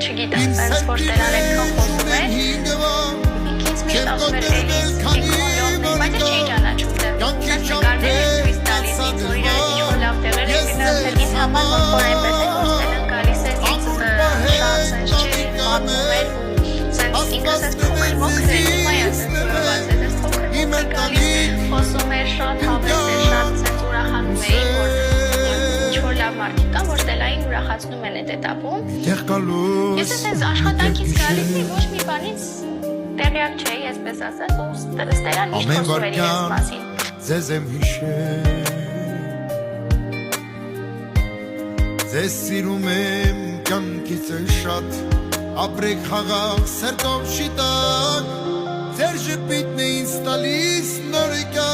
Չգիտեմ, ոնց որ Տերան այդքան խոսում էր, ինքից միշտ ասում էր Էլիս, իքոլոգն է, բայց չի ճանաչում դեռ։ Սենց նկարներ էր ցույց տալիս ինձ, որ իրար ինչ-որ լավ տեղեր է գնացել, ինձ համար որ այնպես է խոսել են գալիս էր ինձ շատ սենց չէր պատմում էր, սենց ինքը սենց փոքր մոքր էր, հիմա է սենց ուրված է, սենց փոքր մոքր գալիս խոսում էր, շատ հավես էր, շատ սենց ուրախանում էի, որ ինչ-որ լավ մարդիկ կա, որ Ստելային ուրախացնում են այդ էտապում։ Ես այսպես աշխատանքից գալիս էի, ոչ մի բանից տեղյակ չէի, այսպես ասած, ու Ստելան միշտ խոսում էր իրենց մասին։ Ձեզ եմ հիշել, ձեզ սիրում եմ կյանքից շատ, ապրեք խաղաղ սերտով շիտակ, ձեր ժպիտն է ինձ տալիս նորեկյալ